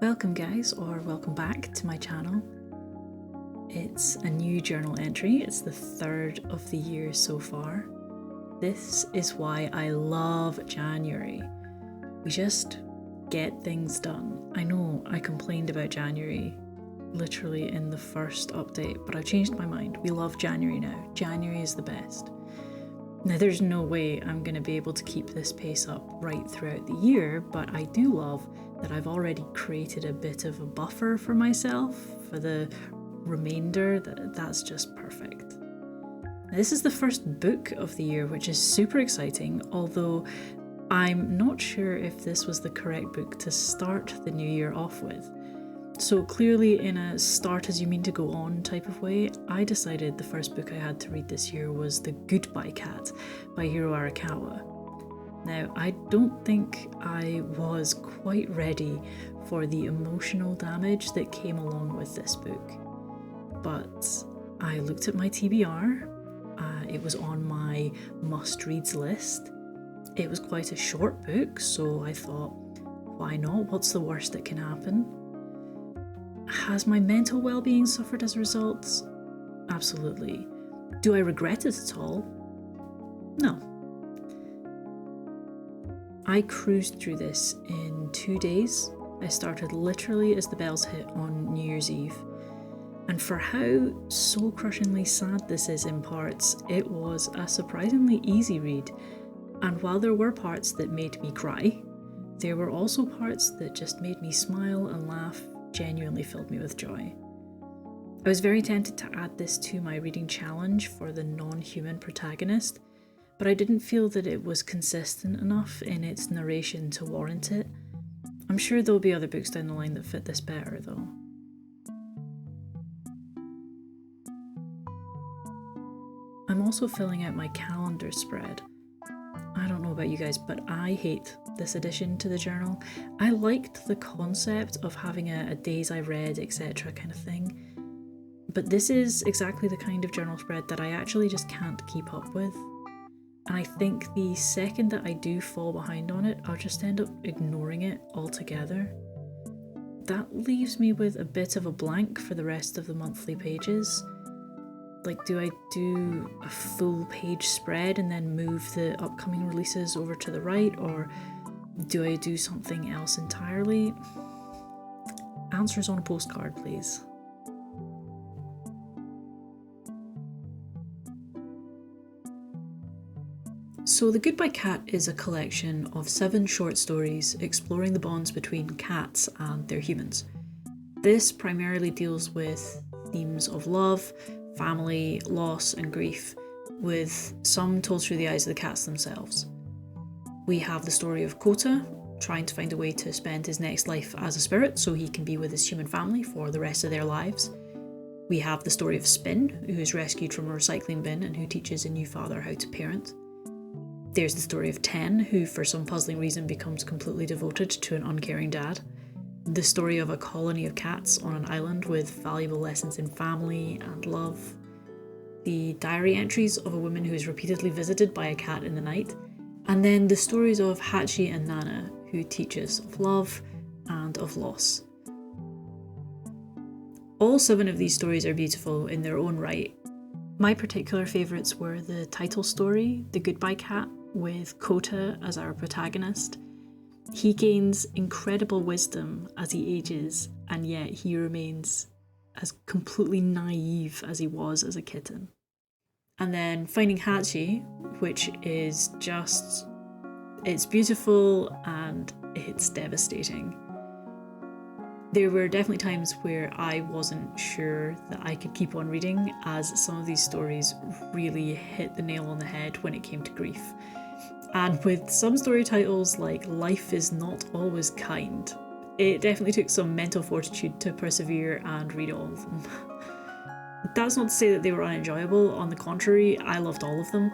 Welcome guys, or welcome back to my channel. It's a new journal entry. It's the third of the year so far. This is why I love January. We just get things done. I know I complained about January literally in the first update, but I've changed my mind. We love January now. January is the best. Now there's no way I'm going to be able to keep this pace up right throughout the year, but I do love that I've already created a bit of a buffer for myself for the remainder. That's just perfect. Now, this is the first book of the year, which is super exciting, although I'm not sure if this was the correct book to start the new year off with. So clearly in a start as you mean to go on type of way, I decided the first book I had to read this year was The Goodbye Cat by Hiro Arikawa. Now, I don't think I was quite ready for the emotional damage that came along with this book, but I looked at my TBR, it was on my must-reads list. It was quite a short book, so I thought, why not? What's the worst that can happen? Has my mental well-being suffered as a result? Absolutely. Do I regret it at all? No. I cruised through this in 2 days. I started literally as the bells hit on New Year's Eve. And for how soul-crushingly sad this is in parts, it was a surprisingly easy read. And while there were parts that made me cry, there were also parts that just made me smile and laugh, genuinely filled me with joy. I was very tempted to add this to my reading challenge for the non-human protagonist, but I didn't feel that it was consistent enough in its narration to warrant it. I'm sure there'll be other books down the line that fit this better though. I'm also filling out my calendar spread. I don't know about you guys, but I hate this addition to the journal. I liked the concept of having a days I read, etc. kind of thing, but this is exactly the kind of journal spread that I actually just can't keep up with. And I think the second that I do fall behind on it, I'll just end up ignoring it altogether. That leaves me with a bit of a blank for the rest of the monthly pages. Like, do I do a full page spread and then move the upcoming releases over to the right, or do I do something else entirely? Answers on a postcard, please. So The Goodbye Cat is a collection of 7 short stories exploring the bonds between cats and their humans. This primarily deals with themes of love, family, loss and grief, with some told through the eyes of the cats themselves. We have the story of Kota, trying to find a way to spend his next life as a spirit so he can be with his human family for the rest of their lives. We have the story of Spin, who is rescued from a recycling bin and who teaches a new father how to parent. There's the story of Ten, who for some puzzling reason becomes completely devoted to an uncaring dad. The story of a colony of cats on an island with valuable lessons in family and love. The diary entries of a woman who is repeatedly visited by a cat in the night. And then the stories of Hachi and Nana, who teach us of love and of loss. All 7 of these stories are beautiful in their own right. My particular favourites were the title story, The Goodbye Cat, with Kota as our protagonist. He gains incredible wisdom as he ages, and yet he remains as completely naive as he was as a kitten. And then Finding Hachi, which is just, it's beautiful and it's devastating. There were definitely times where I wasn't sure that I could keep on reading, as some of these stories really hit the nail on the head when it came to grief. And with some story titles like Life is Not Always Kind, it definitely took some mental fortitude to persevere and read all of them. That's not to say that they were unenjoyable, on the contrary, I loved all of them,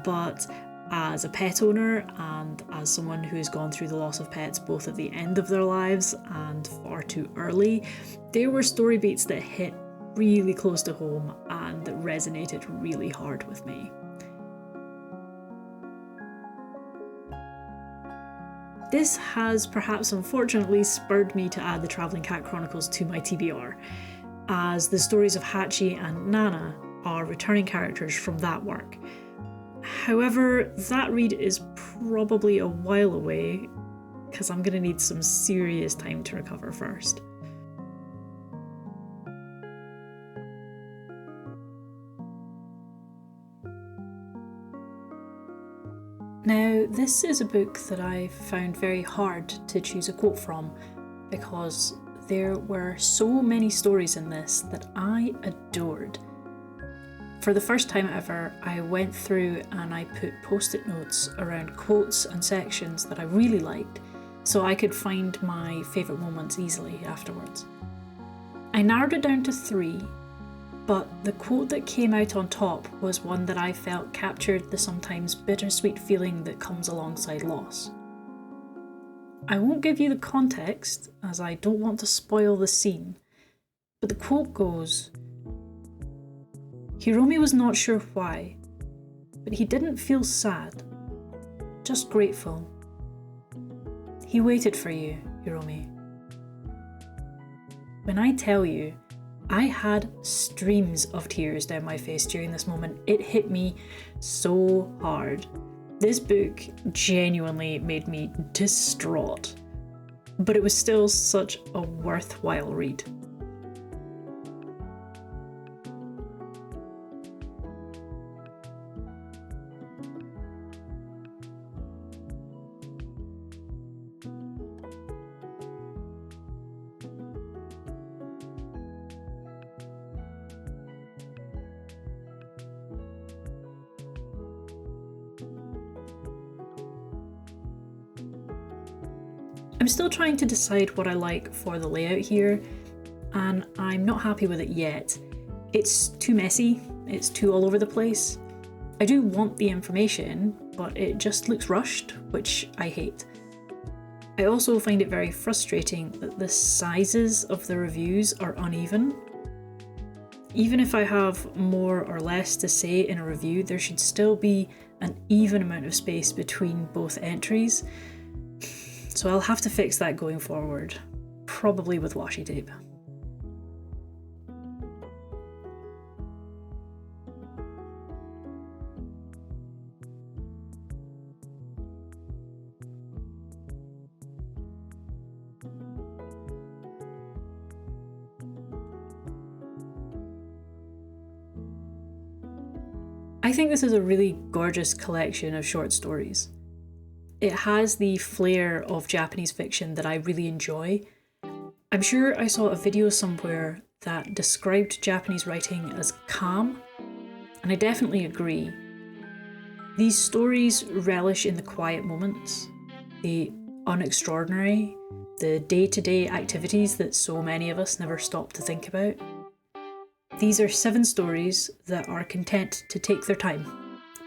but as a pet owner and as someone who has gone through the loss of pets both at the end of their lives and far too early, there were story beats that hit really close to home and that resonated really hard with me. This has perhaps unfortunately spurred me to add the Travelling Cat Chronicles to my TBR, as the stories of Hachi and Nana are returning characters from that work. However, that read is probably a while away, because I'm going to need some serious time to recover first. Now, this is a book that I found very hard to choose a quote from, because there were so many stories in this that I adored. For the first time ever, I went through and I put post-it notes around quotes and sections that I really liked, so I could find my favourite moments easily afterwards. I narrowed it down to 3, but the quote that came out on top was one that I felt captured the sometimes bittersweet feeling that comes alongside loss. I won't give you the context, as I don't want to spoil the scene, but the quote goes, "Hiromi was not sure why, but he didn't feel sad, just grateful. He waited for you, Hiromi." When I tell you, I had streams of tears down my face during this moment. It hit me so hard. This book genuinely made me distraught, but it was still such a worthwhile read. I'm still trying to decide what I like for the layout here, and I'm not happy with it yet. It's too messy, it's too all over the place. I do want the information, but it just looks rushed, which I hate. I also find it very frustrating that the sizes of the reviews are uneven. Even if I have more or less to say in a review, there should still be an even amount of space between both entries. So I'll have to fix that going forward, probably with washi tape. I think this is a really gorgeous collection of short stories. It has the flair of Japanese fiction that I really enjoy. I'm sure I saw a video somewhere that described Japanese writing as calm, and I definitely agree. These stories relish in the quiet moments, the unextraordinary, the day-to-day activities that so many of us never stop to think about. These are 7 stories that are content to take their time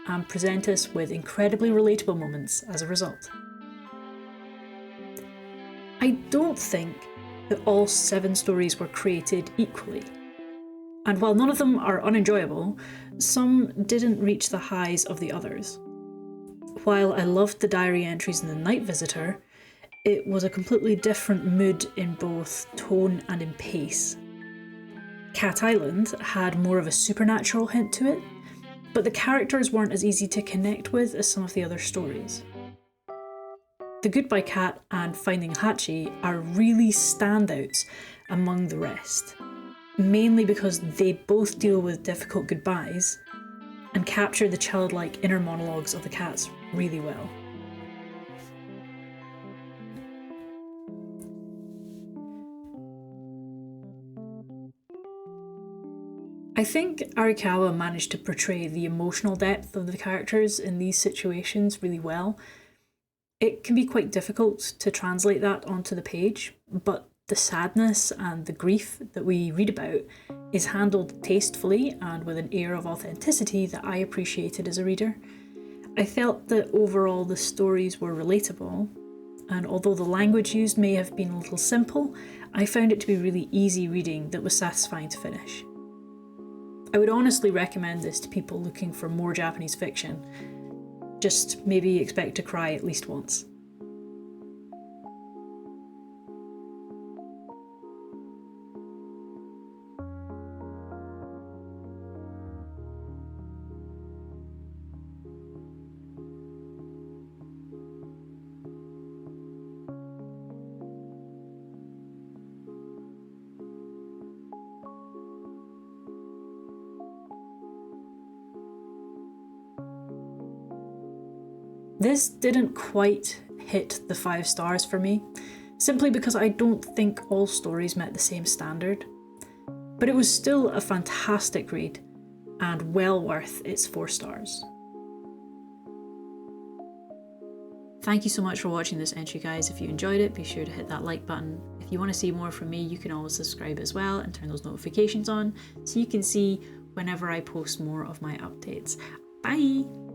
and present us with incredibly relatable moments as a result. I don't think that all 7 stories were created equally. And while none of them are unenjoyable, some didn't reach the highs of the others. While I loved the diary entries in The Night Visitor, it was a completely different mood in both tone and in pace. Cat Island had more of a supernatural hint to it, but the characters weren't as easy to connect with as some of the other stories. The Goodbye Cat and Finding Hachi are really standouts among the rest, mainly because they both deal with difficult goodbyes and capture the childlike inner monologues of the cats really well. I think Arikawa managed to portray the emotional depth of the characters in these situations really well. It can be quite difficult to translate that onto the page, but the sadness and the grief that we read about is handled tastefully and with an air of authenticity that I appreciated as a reader. I felt that overall the stories were relatable, and although the language used may have been a little simple, I found it to be really easy reading that was satisfying to finish. I would honestly recommend this to people looking for more Japanese fiction. Just maybe expect to cry at least once. This didn't quite hit the 5 stars for me, simply because I don't think all stories met the same standard. But it was still a fantastic read and well worth its 4 stars. Thank you so much for watching this entry, guys. If you enjoyed it, be sure to hit that like button. If you want to see more from me, you can always subscribe as well and turn those notifications on so you can see whenever I post more of my updates. Bye!